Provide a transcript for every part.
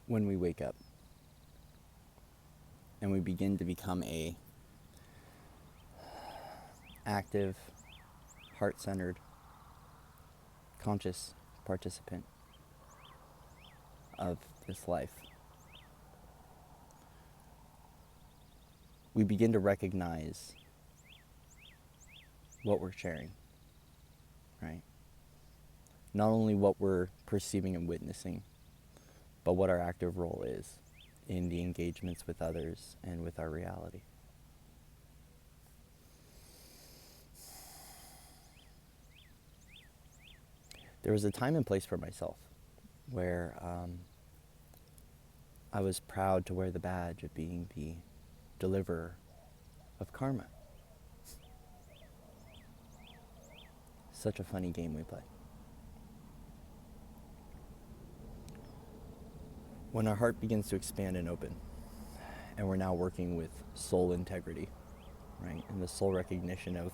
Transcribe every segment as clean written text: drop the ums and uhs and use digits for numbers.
when we wake up and we begin to become a active, heart-centered, conscious participant of this life, we begin to recognize what we're sharing, right? Not only what we're perceiving and witnessing, but what our active role is in the engagements with others and with our reality. There was a time and place for myself where I was proud to wear the badge of being the deliverer of karma. Such a funny game we play. When our heart begins to expand and open, and we're now working with soul integrity, right? And the soul recognition of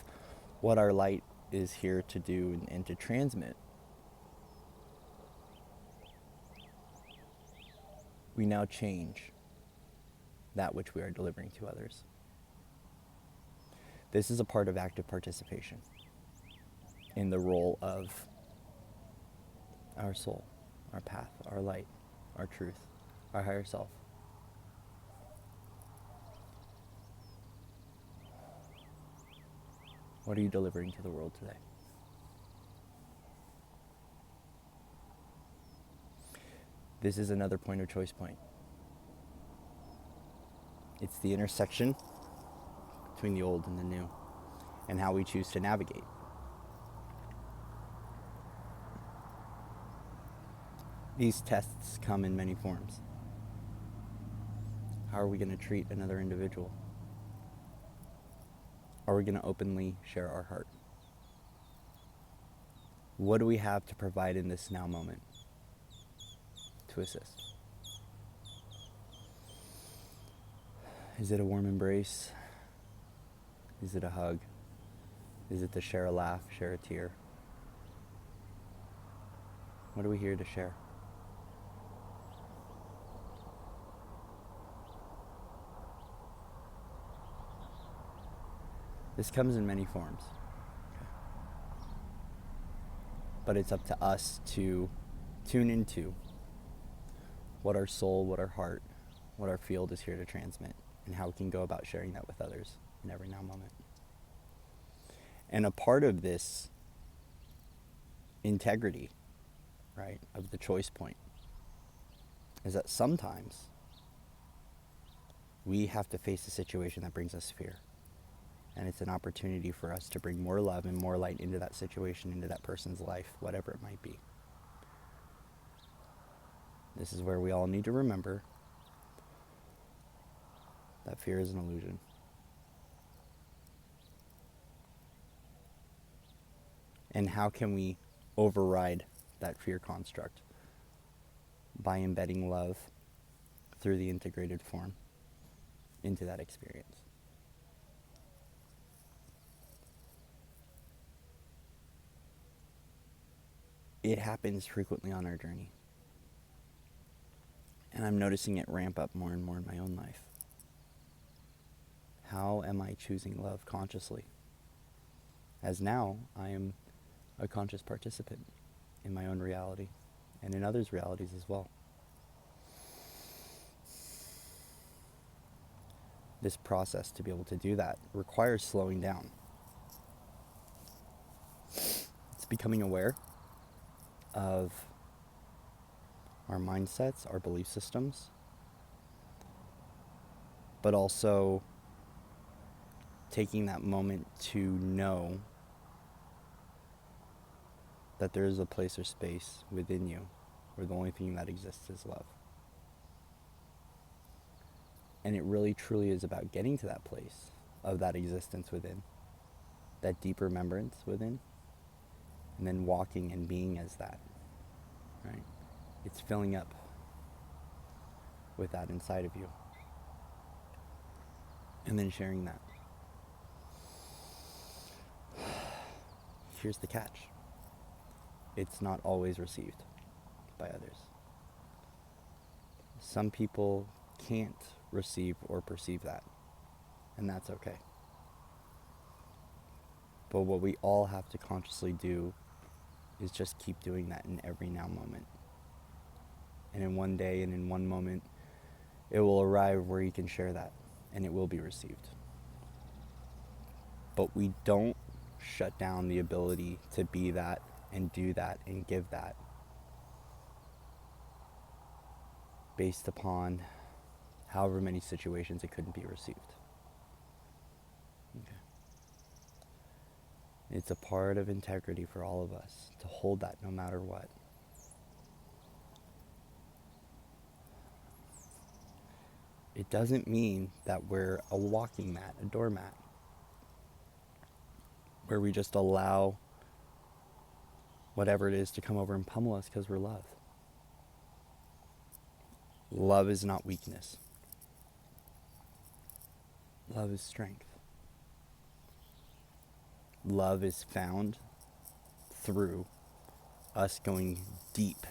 what our light is here to do and to transmit, we now change that which we are delivering to others. This is a part of active participation in the role of our soul, our path, our light, our truth, our higher self. What are you delivering to the world today? This is another point of choice point. It's the intersection between the old and the new, and how we choose to navigate. These tests come in many forms. How are we going to treat another individual? Are we going to openly share our heart? What do we have to provide in this now moment to assist? Is it a warm embrace? Is it a hug? Is it to share a laugh, share a tear? What are we here to share? This comes in many forms. Okay. But it's up to us to tune into what our soul, what our heart, what our field is here to transmit, and how we can go about sharing that with others in every now moment. And a part of this integrity, right, of the choice point, is that sometimes we have to face a situation that brings us fear. And it's an opportunity for us to bring more love and more light into that situation, into that person's life, whatever it might be. This is where we all need to remember that fear is an illusion. And how can we override that fear construct? By embedding love through the integrated form into that experience. It happens frequently on our journey. And I'm noticing it ramp up more and more in my own life. How am I choosing love consciously? As now, I am a conscious participant in my own reality and in others' realities as well. This process, to be able to do that, requires slowing down. It's becoming aware of our mindsets, our belief systems, but also taking that moment to know that there is a place or space within you where the only thing that exists is love. And it really truly is about getting to that place of that existence within, that deep remembrance within, and then walking and being as that, right? It's filling up with that inside of you. And then sharing that. Here's the catch. It's not always received by others. Some people can't receive or perceive that, and that's okay. But what we all have to consciously do is just keep doing that in every now moment. And in one day and in one moment, it will arrive where you can share that, and it will be received. But we don't shut down the ability to be that and do that and give that based upon however many situations it couldn't be received. Okay. It's a part of integrity for all of us to hold that no matter what. It doesn't mean that we're a walking mat, a doormat, where we just allow whatever it is to come over and pummel us because we're love. Love is not weakness. Love is strength. Love is found through us going deep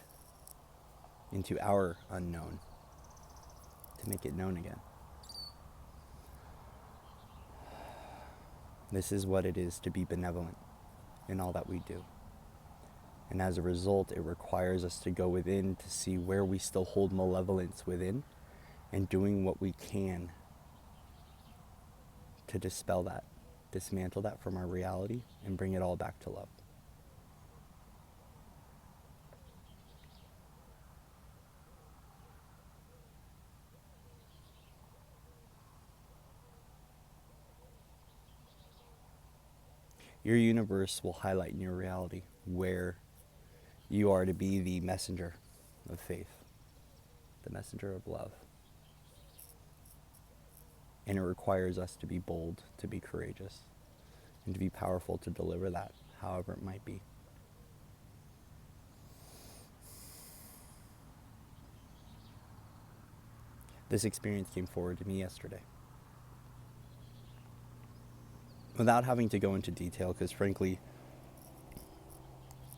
into our unknown to make it known again. This is what it is to be benevolent in all that we do. And as a result, it requires us to go within to see where we still hold malevolence within and doing what we can to dispel that, dismantle that from our reality and bring it all back to love. Your universe will highlight in your reality where you are to be the messenger of faith, the messenger of love. And it requires us to be bold, to be courageous, and to be powerful to deliver that, however it might be. This experience came forward to me yesterday. Without having to go into detail, because frankly,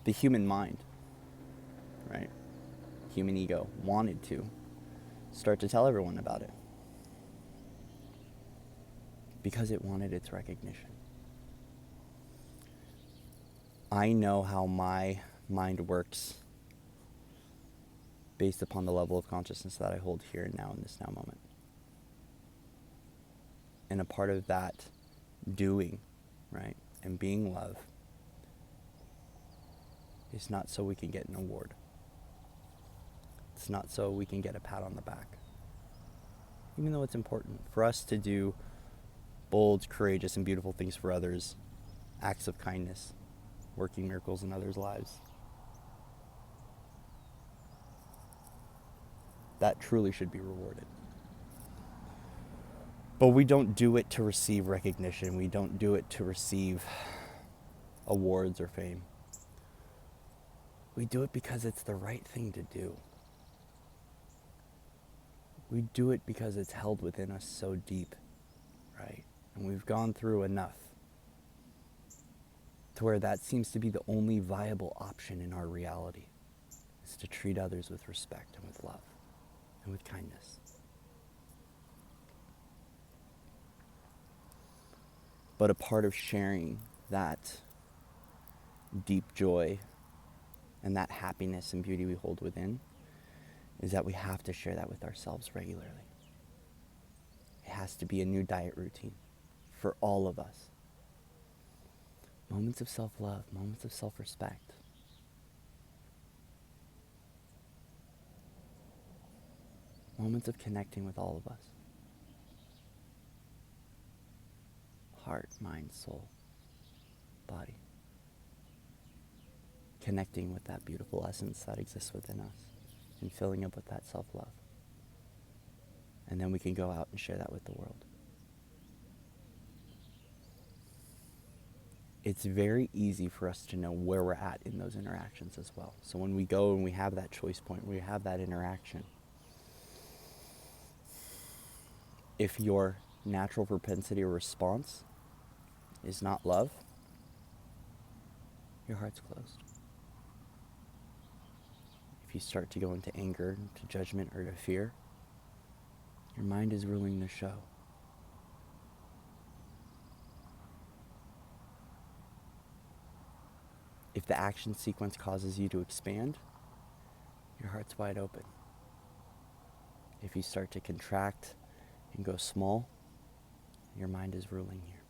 the human mind, right, human ego, wanted to start to tell everyone about it. Because it wanted its recognition. I know how my mind works based upon the level of consciousness that I hold here and now in this now moment. And a part of that doing, right, and being love is not so we can get an award. It's not so we can get a pat on the back. Even though it's important for us to do bold, courageous, and beautiful things for others, acts of kindness, working miracles in others' lives. That truly should be rewarded. But we don't do it to receive recognition. We don't do it to receive awards or fame. We do it because it's the right thing to do. We do it because it's held within us so deep, right? And we've gone through enough to where that seems to be the only viable option in our reality, is to treat others with respect and with love and with kindness. But a part of sharing that deep joy and that happiness and beauty we hold within is that we have to share that with ourselves regularly. It has to be a new diet routine for all of us. Moments of self-love, moments of self-respect. Moments of connecting with all of us. Heart, mind, soul, body. Connecting with that beautiful essence that exists within us and filling up with that self-love. And then we can go out and share that with the world. It's very easy for us to know where we're at in those interactions as well. So when we go and we have that choice point, we have that interaction, if your natural propensity or response is not love, your heart's closed. If you start to go into anger, to judgment, or to fear, Your mind is ruling the show. If the action sequence causes you to expand, your heart's wide open. If you start to contract and go small, your mind is ruling here.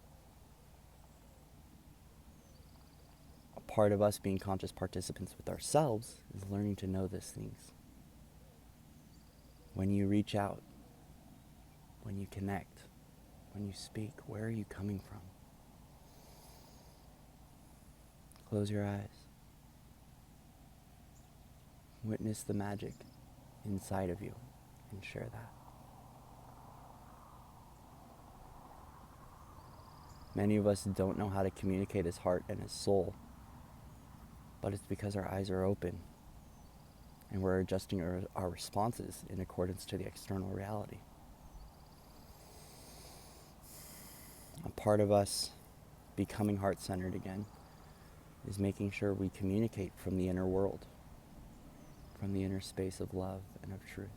A part of us being conscious participants with ourselves is learning to know these things. When you reach out, when you connect, when you speak, where are you coming from? Close your eyes. Witness the magic inside of you and share that. Many of us don't know how to communicate as heart and as soul, but it's because our eyes are open and we're adjusting our responses in accordance to the external reality. A part of us becoming heart-centered again is making sure we communicate from the inner world, from the inner space of love and of truth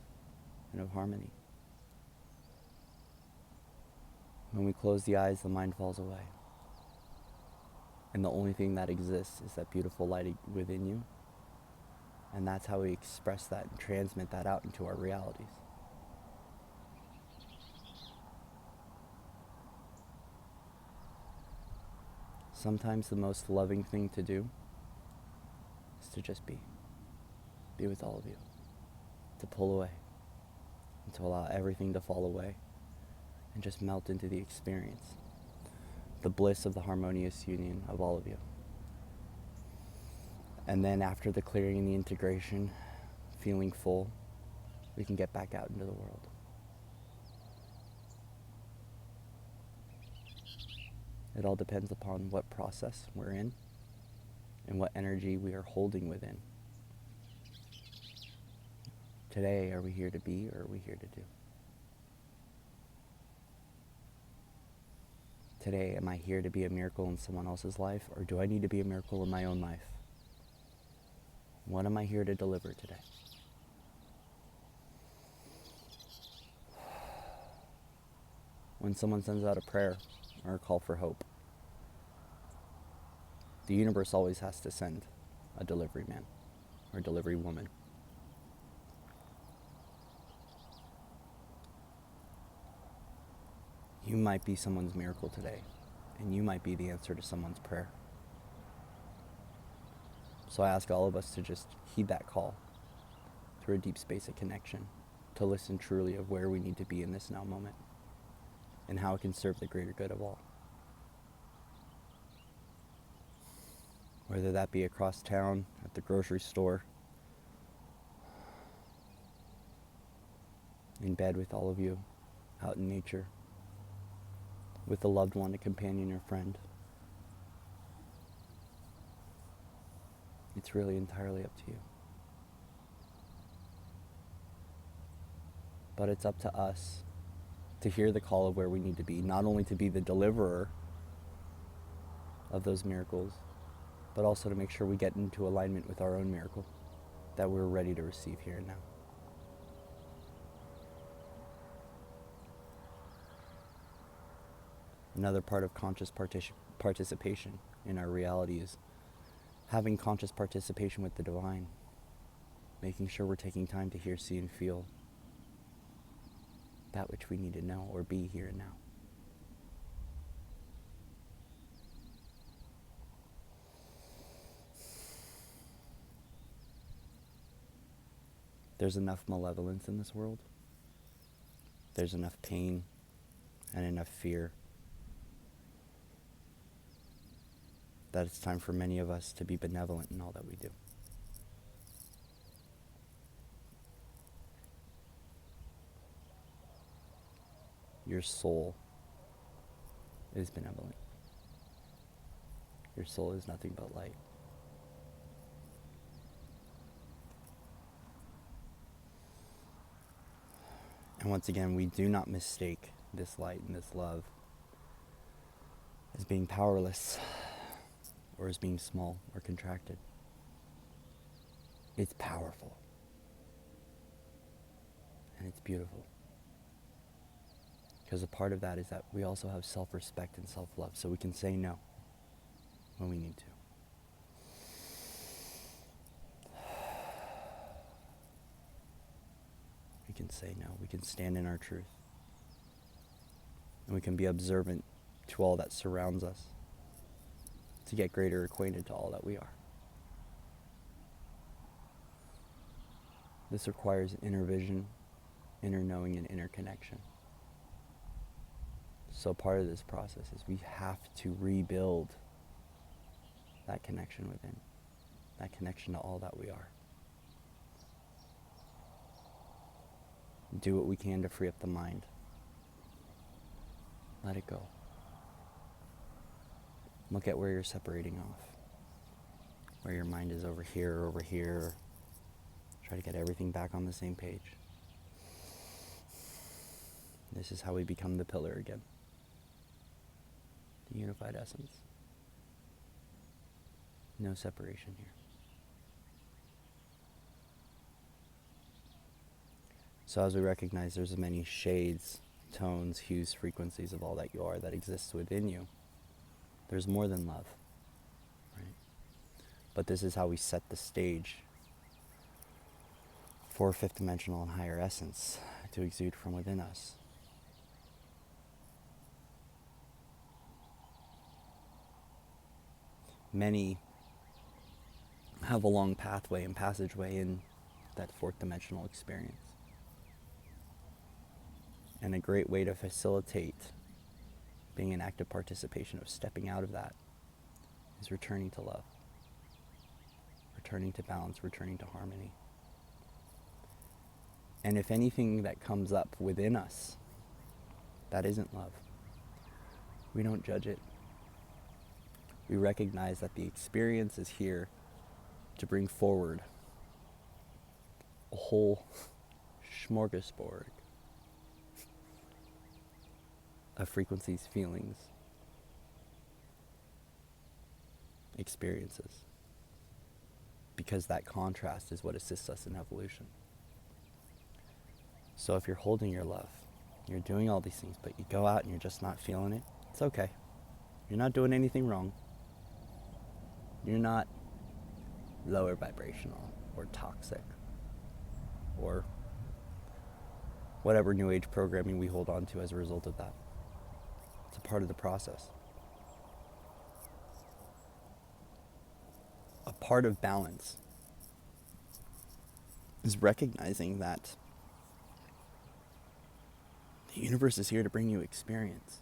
and of harmony. When we close the eyes, the mind falls away. And the only thing that exists is that beautiful light within you. And that's how we express that and transmit that out into our realities. Sometimes the most loving thing to do is to just be with all of you, to pull away, and to allow everything to fall away and just melt into the experience, the bliss of the harmonious union of all of you. And then after the clearing and the integration, feeling full, we can get back out into the world. It all depends upon what process we're in and what energy we are holding within. Today, are we here to be or are we here to do? Today, am I here to be a miracle in someone else's life, or do I need to be a miracle in my own life? What am I here to deliver today? When someone sends out a prayer or a call for hope, the universe always has to send a delivery man or delivery woman. You might be someone's miracle today, and you might be the answer to someone's prayer. So I ask all of us to just heed that call through a deep space of connection, to listen truly of where we need to be in this now moment, and how it can serve the greater good of all. Whether that be across town, at the grocery store, in bed with all of you, out in nature, with a loved one, a companion, or friend. It's really entirely up to you. But it's up to us to hear the call of where we need to be, not only to be the deliverer of those miracles, but also to make sure we get into alignment with our own miracle that we're ready to receive here and now. Another part of conscious participation in our reality is having conscious participation with the divine, making sure we're taking time to hear, see, and feel that which we need to know or be here and now. There's enough malevolence in this world. There's enough pain and enough fear that it's time for many of us to be benevolent in all that we do. Your soul is benevolent. Your soul is nothing but light. And once again, we do not mistake this light and this love as being powerless or as being small or contracted. It's powerful. And it's beautiful. Because a part of that is that we also have self-respect and self-love, so we can say no when we need to. We can say no. We can stand in our truth. And we can be observant to all that surrounds us to get greater acquainted to all that we are. This requires inner vision, inner knowing, and inner connection. So part of this process is we have to rebuild that connection within, that connection to all that we are. Do what we can to free up the mind. Let it go. Look at where you're separating off. Where your mind is over here or over here. Try to get everything back on the same page. This is how we become the pillar again. The unified essence. No separation here. So as we recognize there's many shades, tones, hues, frequencies of all that you are that exists within you, there's more than love, right? But this is how we set the stage for fifth dimensional and higher essence to exude from within us. Many have a long pathway and passageway in that fourth dimensional experience. And a great way to facilitate being an active participation of stepping out of that is returning to love, returning to balance, returning to harmony. And if anything that comes up within us that isn't love, we don't judge it. We recognize that the experience is here to bring forward a whole smorgasbord of frequencies, feelings, experiences. Because that contrast is what assists us in evolution. So if you're holding your love, you're doing all these things, but you go out and you're just not feeling it, it's okay. You're not doing anything wrong. You're not lower vibrational or toxic or whatever new age programming we hold on to as a result of that. It's a part of the process. A part of balance is recognizing that the universe is here to bring you experience.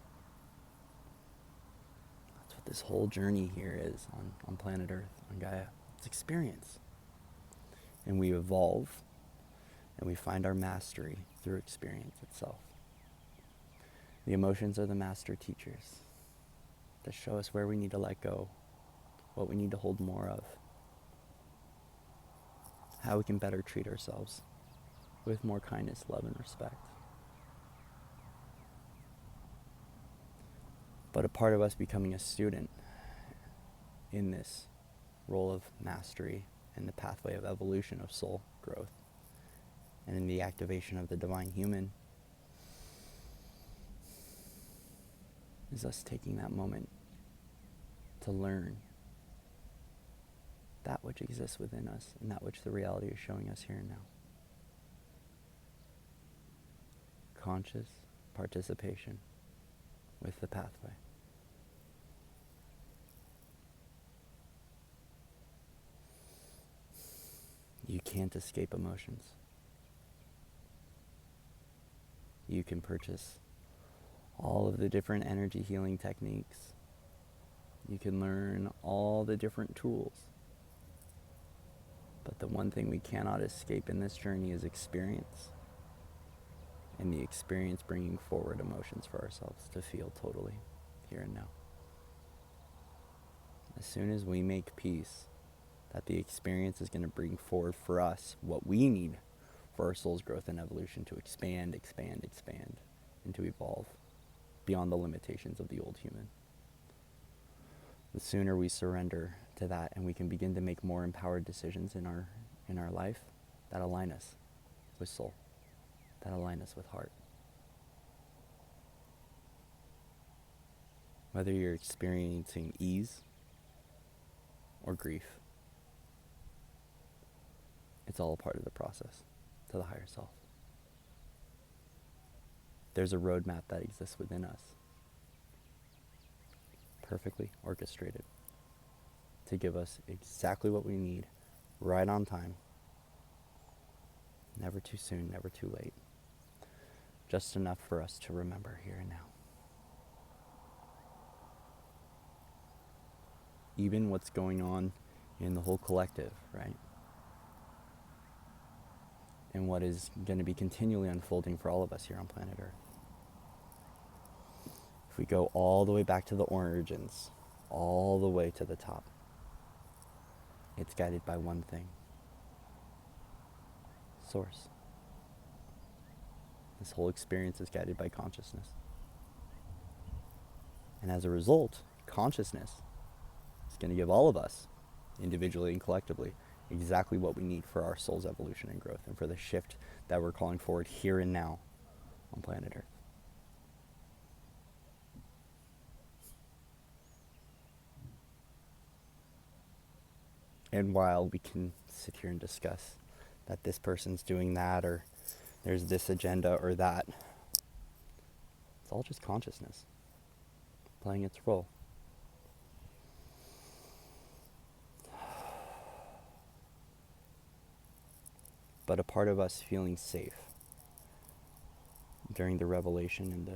That's what this whole journey here is on planet Earth, on Gaia. It's experience. And we evolve and we find our mastery through experience itself. The emotions are the master teachers that show us where we need to let go, what we need to hold more of, how we can better treat ourselves with more kindness, love, and respect. But a part of us becoming a student in this role of mastery and the pathway of evolution of soul growth and in the activation of the divine human is us taking that moment to learn that which exists within us and that which the reality is showing us here and now. Conscious participation with the pathway. You can't escape emotions. You can purchase all of the different energy healing techniques. You can learn all the different tools. But the one thing we cannot escape in this journey is experience. And the experience bringing forward emotions for ourselves to feel totally here and now. As soon as we make peace that the experience is going to bring forward for us what we need for our soul's growth and evolution to expand, and to evolve beyond the limitations of the old human. The sooner we surrender to that and we can begin to make more empowered decisions in our life that align us with soul, that align us with heart. Whether you're experiencing ease or grief, it's all a part of the process to the higher self. There's a roadmap that exists within us, perfectly orchestrated, to give us exactly what we need, right on time. Never too soon, never too late. Just enough for us to remember here and now. Even what's going on in the whole collective, right? And what is going to be continually unfolding for all of us here on planet Earth. If we go all the way back to the origins, all the way to the top, it's guided by one thing: Source. This whole experience is guided by consciousness. And as a result, consciousness is going to give all of us, individually and collectively, exactly what we need for our soul's evolution and growth, and for the shift that we're calling forward here and now on planet Earth. And while we can sit here and discuss that this person's doing that, or there's this agenda or that, it's all just consciousness playing its role. But a part of us feeling safe during the revelation and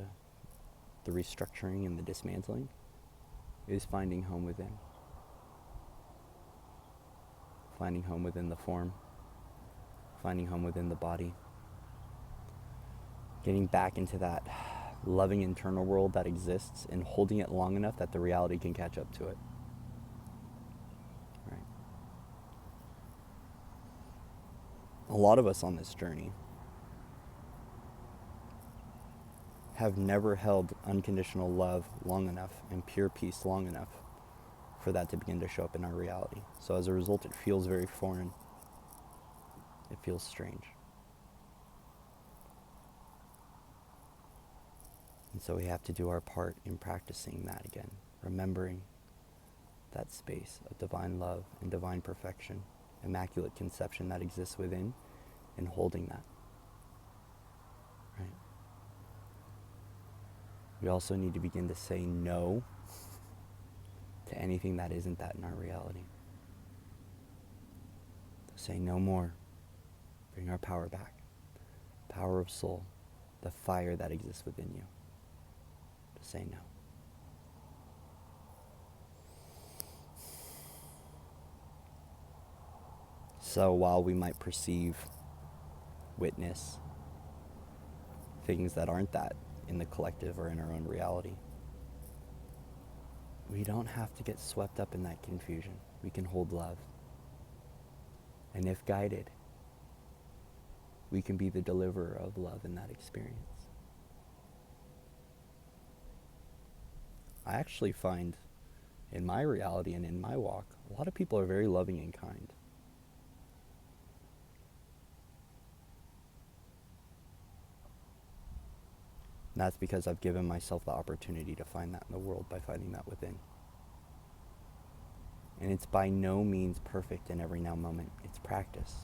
the restructuring and the dismantling is finding home within. Finding home within the form, finding home within the body, getting back into that loving internal world that exists and holding it long enough that the reality can catch up to it. Right? A lot of us on this journey have never held unconditional love long enough and pure peace long enough for that to begin to show up in our reality. So as a result, it feels very foreign. It feels strange. And so we have to do our part in practicing that again, remembering that space of divine love and divine perfection, immaculate conception that exists within, and holding that. Right? We also need to begin to say no to anything that isn't that in our reality. To say no more. Bring our power back. Power of soul. The fire that exists within you. To say no. So while we might perceive, witness things that aren't that in the collective or in our own reality, we don't have to get swept up in that confusion. We can hold love. And if guided, we can be the deliverer of love in that experience. I actually find in my reality and in my walk, a lot of people are very loving and kind. And that's because I've given myself the opportunity to find that in the world by finding that within. And it's by no means perfect in every now moment. It's practice.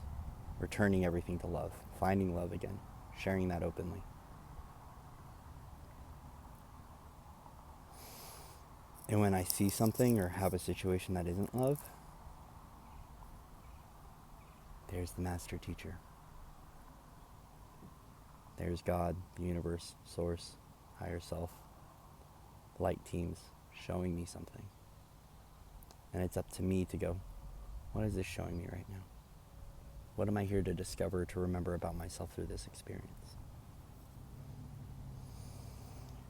Returning everything to love. Finding love again. Sharing that openly. And when I see something or have a situation that isn't love, there's the master teacher. There's God, the universe, source, higher self, light teams showing me something. And it's up to me to go, what is this showing me right now? What am I here to discover, to remember about myself through this experience?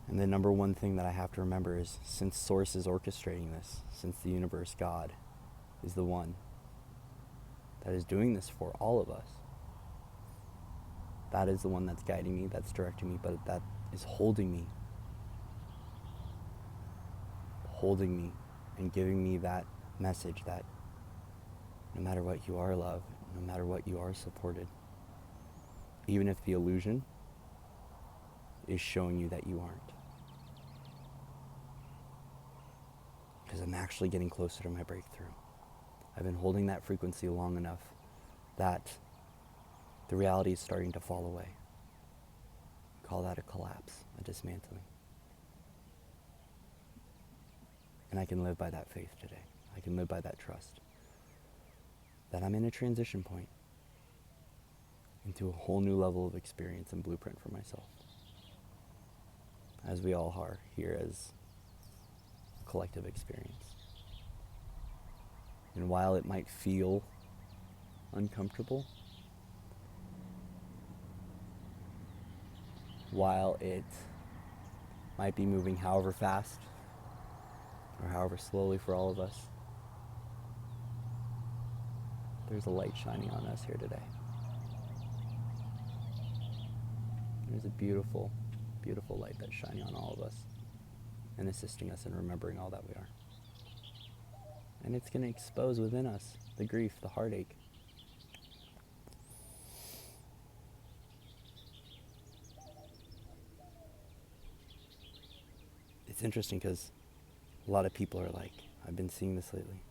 And the number one thing that I have to remember is, since Source is orchestrating this, since the universe, God, is the one that is doing this for all of us, that is the one that's guiding me, that's directing me, but that is holding me and giving me that message that no matter what, you are loved, no matter what, you are supported. Even if the illusion is showing you that you aren't. because I'm actually getting closer to my breakthrough. I've been holding that frequency long enough that the reality is starting to fall away. Call that a collapse, a dismantling. And I can live by that faith today. I can live by that trust. That I'm in a transition point into a whole new level of experience and blueprint for myself. As we all are here as a collective experience. And while it might feel uncomfortable, while it might be moving however fast or however slowly for all of us, there's a light shining on us here today. There's a beautiful, beautiful light that's shining on all of us and assisting us in remembering all that we are. And it's going to expose within us the grief, the heartache. It's interesting because a lot of people are like, I've been seeing this lately,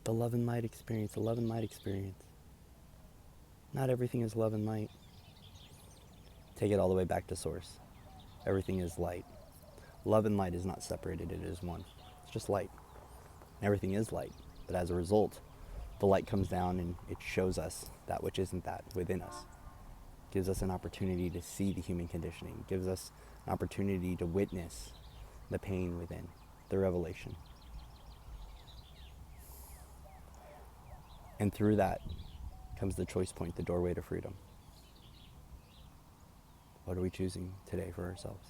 the love and light experience, the love and light experience. Not everything is love and light. Take it all the way back to source. Everything is light. Love and light is not separated, it is one. It's just light. Everything is light, but as a result, the light comes down and it shows us that which isn't that within us. Gives us an opportunity to see the human conditioning. Gives us an opportunity to witness the pain within, the revelation. And through that comes the choice point, the doorway to freedom. What are we choosing today for ourselves?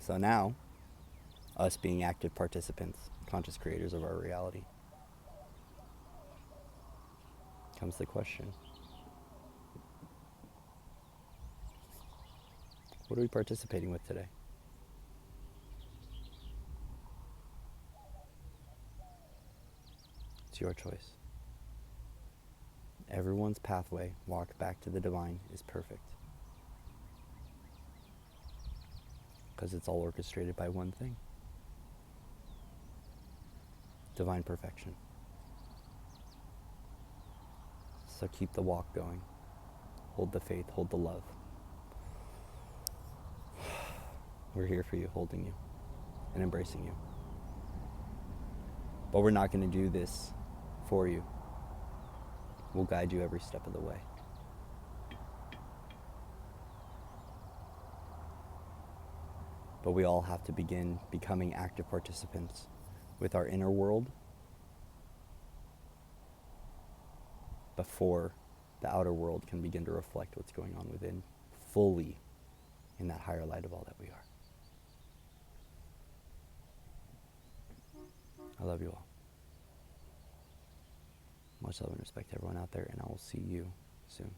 So now, us being active participants, conscious creators of our reality, comes the question, what are we participating with today? It's your choice. Everyone's pathway, walk back to the divine, is perfect. Because it's all orchestrated by one thing. Divine perfection. So keep the walk going. Hold the faith, hold the love. We're here for you, holding you and embracing you. But we're not going to do this for you. We'll guide you every step of the way. But we all have to begin becoming active participants with our inner world before the outer world can begin to reflect what's going on within fully in that higher light of all that we are. I love you all. Much love and respect to everyone out there, and I will see you soon.